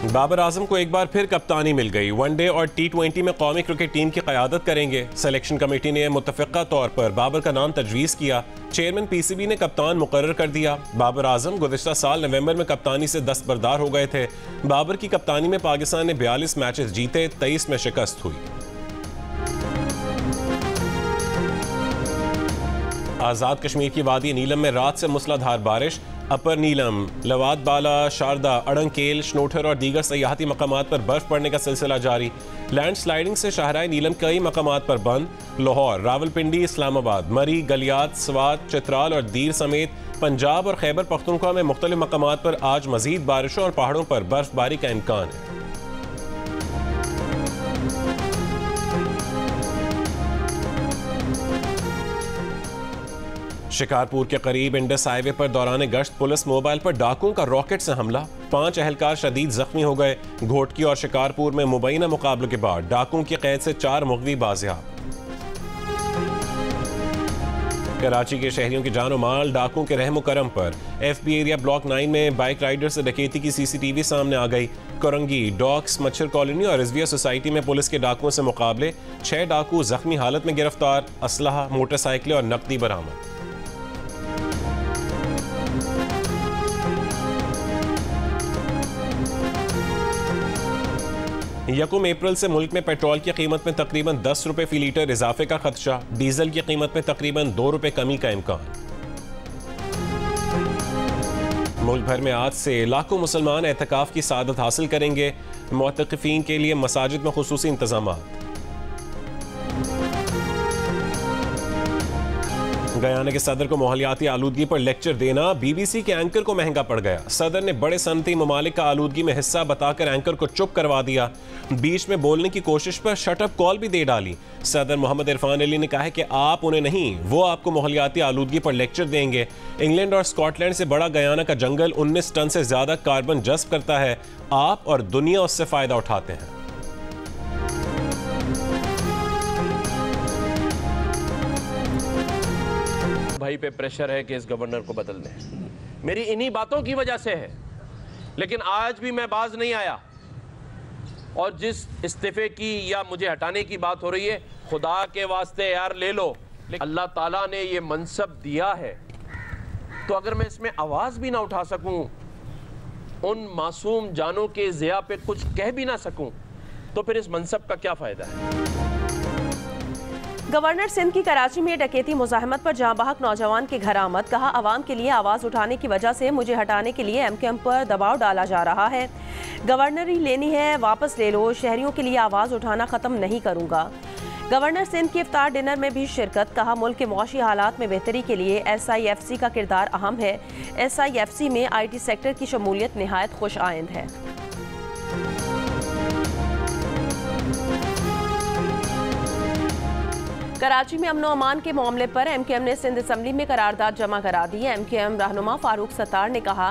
बाबर आजम को एक बार फिर कप्तानी मिल गई। वनडे और T20 में कौमी क्रिकेट टीम की क़यादत करेंगे। सिलेक्शन कमेटी ने मुतफ़िक़ा तौर पर बाबर का नाम तजवीज़ किया। चेयरमैन PCB ने कप्तान मुकर्रर कर दिया। बाबर आजम गुज़िश्ता साल नवंबर में कप्तानी से दस्तबरदार हो गए थे। बाबर की कप्तानी में पाकिस्तान ने 42 मैचेस जीते, 23 में शिकस्त हुई। आज़ाद कश्मीर की वादी नीलम में रात से मूसलाधार बारिश। अपर नीलम, लवाद बाला, शारदा, अड़ंकेल, शनोठर और दीगर सयाहती मकामात पर बर्फ पड़ने का सिलसिला जारी। लैंड स्लाइडिंग से शाहराह नीलम कई मकामात पर बंद। लाहौर, रावलपिंडी, इस्लामाबाद, मरी, गलियात, स्वात, चित्राल और दीर समेत पंजाब और खैबर पख्तूनख्वा में मुख्तलिफ मकामात पर आज मजीद बारिशों और पहाड़ों पर बर्फबारी का इम्कान है। शिकारपुर के करीब इंडस हाईवे पर दौरान गश्त पुलिस मोबाइल पर डाकुओं का रॉकेट से हमला। 5 एहलकार शदीद जख्मी हो गए। घोटकी और शिकारपुर में मुबैना मुकाबले के बाद डाकुओं की कैद से 4 मुग़वी बाज़ियाब। कराची के शहरियों की जानो माल डाकुओं के रहमो करम पर FB एरिया ब्लॉक 9 में बाइक राइडर से डकैती की CCTV सामने आ गई। कोरंगी, डॉक्स, मच्छर कॉलोनी और रिजविया सोसाइटी में पुलिस के डाकुओं से मुकाबले। 6 डाकू जख्मी हालत में गिरफ्तार। असलहा, मोटरसाइकिलें और नकदी बरामद। यकम अप्रैल से मुल्क में पेट्रोल की कीमत में तकरीबन 10 रुपए फी लीटर इजाफे का खदशा। डीजल की कीमत में तकरीबन 2 रुपए कमी का इम्कान। मुल्क भर में आज से लाखों मुसलमान एहतिकाफ की सादत हासिल करेंगे। मुअत्तकिफीन के लिए मसाजिद में खुसूसी इंतजामात। गयाना के सदर को माहौलियाती आलूदगी पर लेक्चर देना BBC के एंकर को महंगा पड़ गया। सदर ने बड़े सनती ममालिक का आलूदगी में हिस्सा बताकर एंकर को चुप करवा दिया। बीच में बोलने की कोशिश पर शटअप कॉल भी दे डाली। सदर मोहम्मद इरफान अली ने कहा है कि आप उन्हें नहीं, वो आपको माहौलियाती आलूदगी पर लेक्चर देंगे। इंग्लैंड और स्कॉटलैंड से बड़ा गयाना का जंगल 19 टन से ज्यादा कार्बन जज्ब करता है। आप और दुनिया उससे फायदा उठाते हैं। भाई पे प्रेशर है कि इस गवर्नर को बदल दें। मेरी इन्हीं बातों की वजह से है, लेकिन आज भी मैं बाज नहीं आया। और जिस इस्तीफे की या मुझे हटाने की बात हो रही है, खुदा के वास्ते यार ले लो। अल्लाह ताला ने ये मनसब दिया है, तो अगर मैं इसमें आवाज भी ना उठा सकूं, उन मासूम जानों के ज़िया पे कुछ कह भी ना सकूं, तो फिर इस मनसब का क्या फायदा है। गवर्नर सिंध की कराची में डकैती मुजाहमत पर जहां बहक नौजवान के घर आमद। कहा, आवाम के लिए आवाज़ उठाने की वजह से मुझे हटाने के लिए MKM पर दबाव डाला जा रहा है। गवर्नरी लेनी है, वापस ले लो। शहरियों के लिए आवाज़ उठाना ख़त्म नहीं करूँगा। गवर्नर सिंध की इफ्तार डिनर में भी शिरकत। कहा, मुल्क के मुआशी हालात में बेहतरी के लिए SIFC का किरदार अहम है। SIFC में IT सेक्टर की शमूलियत नहायत खुश आइंद है। कराची में अमन अमान के मामले पर MKM ने सिंध असम्बली में करारदाद जमा करा दी है। MKM रहनुमा फारूक सत्तार ने कहा,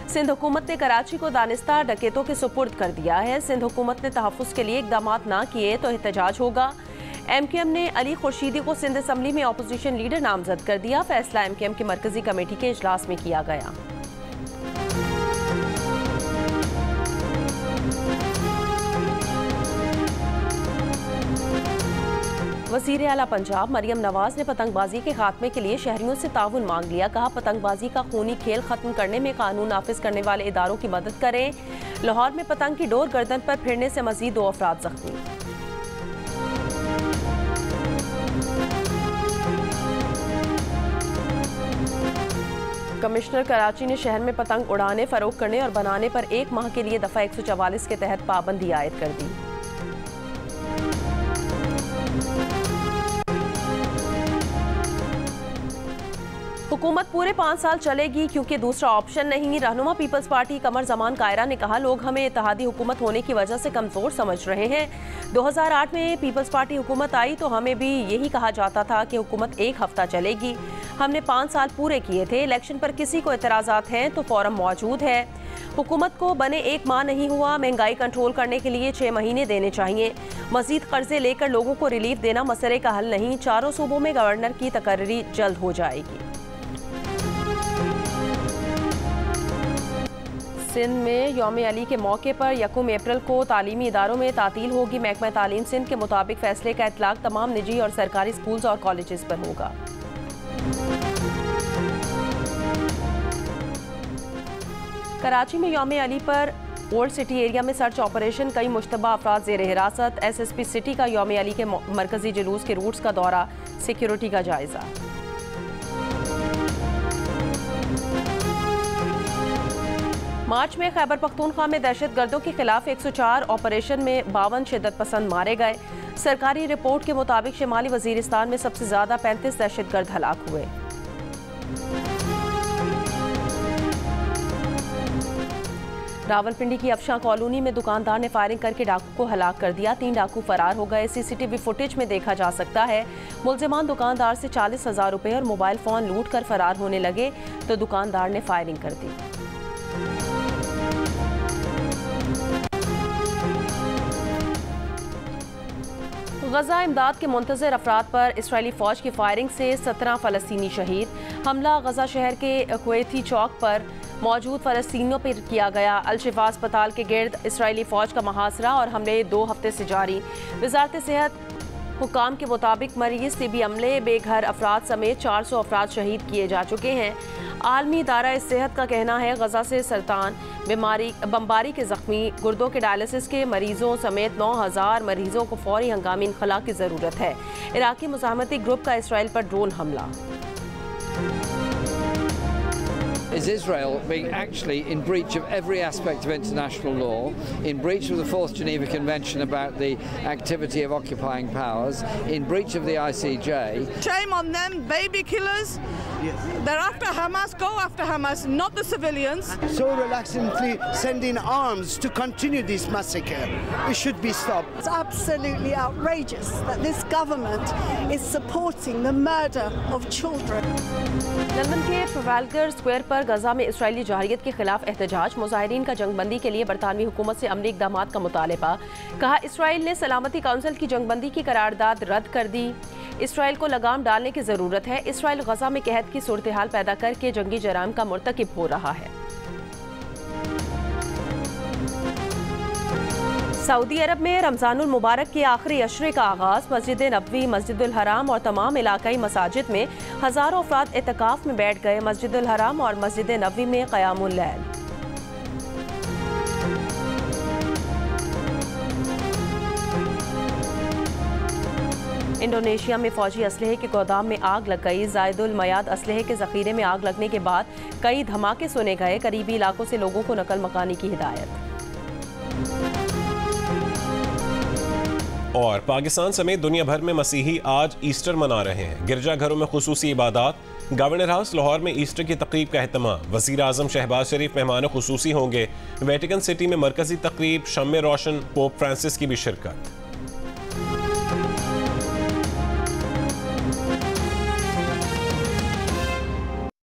सिंध हुकूमत ने कराची को दानिस्ता डकैतों के सुपुर्द कर दिया है। सिंध हुकूमत ने तहफ़्फ़ुज़ के लिए इक़दाम ना किए तो एहतजाज होगा। MKM ने अली खुर्शीदी को सिंध असम्बली में अपोजिशन लीडर नामजद कर दिया। फैसला MKM की मरकजी कमेटी के इजलास में किया गया। वज़ीर आला पंजाब मरियम नवाज ने पतंगबाजी के खात्मे के लिए शहरियों से ताउन मांग लिया। कहा, पतंगबाजी का खूनी खेल खत्म करने में कानून नाफिज करने वाले इदारों की मदद करें। लाहौर में पतंग की डोर गर्दन पर फिरने से मजीद 2 अफराद जख्मी। कमिश्नर कराची ने शहर में पतंग उड़ाने, फरोख्त करने और बनाने पर 1 माह के लिए दफ़ा 144 के तहत पाबंदी आयद कर दी। हुकूमत पूरे 5 साल चलेगी क्योंकि दूसरा ऑप्शन नहीं। रहनुमा पीपल्स पार्टी कमर जमान कायरा ने कहा, लोग हमें इत्तेहादी हुकूमत होने की वजह से कमज़ोर समझ रहे हैं। 2008 में पीपल्स पार्टी हुकूमत आई तो हमें भी यही कहा जाता था कि हुकूमत 1 हफ्ता चलेगी। हमने 5 साल पूरे किए थे। इलेक्शन पर किसी को एतराज़ात हैं तो फॉर्म मौजूद है। हुकूमत को बने 1 माह नहीं हुआ। महंगाई कंट्रोल करने के लिए 6 महीने देने चाहिए। मज़ीद कर्जे लेकर लोगों को रिलीफ देना मसले का हल नहीं। 4 सूबों में गवर्नर की तकर्री जल्द हो जाएगी। सिंध में यौम अली के मौके पर 1 अप्रैल को तालीमी इदारों में तातील होगी। महकमा तालीम सिंध के मुताबिक फैसले का इतलाक तमाम निजी और सरकारी स्कूल्स और कॉलेजेस पर होगा। कराची में यौम अली पर ओल्ड सिटी एरिया में सर्च ऑपरेशन, कई मुश्तबा अफराद ज़ेर हिरासत। SSP सिटी का यौम अली के मरकजी जुलूस के रूट्स का दौरा, सिक्योरिटी का जायजा। मार्च में खैबर पख्तूनख्वा में दहशतगर्दों के खिलाफ 104 ऑपरेशन में 52 शिद्दत पसंद मारे गए। सरकारी रिपोर्ट के मुताबिक शिमाली वजीरिस्तान में सबसे ज्यादा 35 दहशतगर्द हलाक हुए। रावलपिंडी की अफशां कॉलोनी में दुकानदार ने फायरिंग करके डाकू को हलाक कर दिया। 3 डाकू फरार हो गए। CCTV फुटेज में देखा जा सकता है मुल्जिमान दुकानदार से 40,000 रुपए और मोबाइल फोन लूट कर फरार होने लगे तो दुकानदार ने फायरिंग कर दी। गजा इमदाद के मुंतजर अफराद पर इसराइली फौज की फायरिंग से 17 फ़लस्तीनी शहीद। हमला गजा शहर के कुवैती चौक पर मौजूद फ़लस्तीनियों पर किया गया। अल-शिफा अस्पताल के गिर्द इसराइली फौज का मुहासरा और हमले 2 हफ्ते से जारी। वजारत सेहत हुकाम के मुताबिक मरीज टीबी अमले बेघर अफराद समेत 400 अफराद शहीद किए जा चुके हैं। आलमी इदारा सेहत का कहना है गजा से सरतान बमबारी के जख्मी, गुर्दों के डायलिसिस के मरीजों समेत 9,000 मरीजों को फौरी हंगामी इनखला की ज़रूरत है। इराकी मुजाहमती ग्रुप का इसराइल पर ड्रोन हमला। Is Israel being actually in breach of every aspect of international law, in breach of the 4th Geneva Convention about the activity of occupying powers, in breach of the ICJ. Shame on them, baby killers. Yes. They're after Hamas, go after Hamas, not the civilians. So reluctantly sending arms to continue this massacre. It should be stopped. It's absolutely outrageous that this government is supporting the murder of children. London के ट्रफाल्गर square पर गजा में Israeli जहरियत के खिलाफ एहतजाज। मुजाहिरीन का जंगबंदी के लिए बरतानवी हुकूमत से अमली इक़दामात का मुतालबा। कहा इसराइल ने सलामती काउंसिल की जंगबंदी की करारदाद रद्द कर दी। इसराइल को लगाम डालने की ज़रूरत है। इसराइल गजा में कहत की सूरत हाल पैदा करके जंगी जराइम का मुर्तकिब हो रहा है। सऊदी अरब में रमज़ानुल मुबारक के आखिरी अशरे का आगाज़। मस्जिद नबवी, मस्जिदुल हराम और तमाम इलाकाई मसाजिद में हज़ारों अफराद एतकाफ़ में बैठ गए। मस्जिदुल हराम और मस्जिद नबवी में क़यामुल लैल। इंडोनेशिया में फौजी असलहे के गोदाम में आग लग गई। जायदुल मयाद असलहे के ज़ख़ीरे में आग लगने के बाद कई धमाके सुने गए। करीबी इलाकों से लोगों को नकल मकानी की हिदायत। और पाकिस्तान समेत दुनिया भर में मसीही आज ईस्टर मना रहे हैं। गिरजाघरों में खुसूसी इबादत। गवर्नर हाउस लाहौर में ईस्टर की तकरीब का एहतमाम। वज़ीर आज़म शहबाज शरीफ मेहमान खुसूसी होंगे। वेटिकन सिटी में मरकजी तकरीब, शम्मे रोशन, पोप फ्रांसिस की भी शिरकत।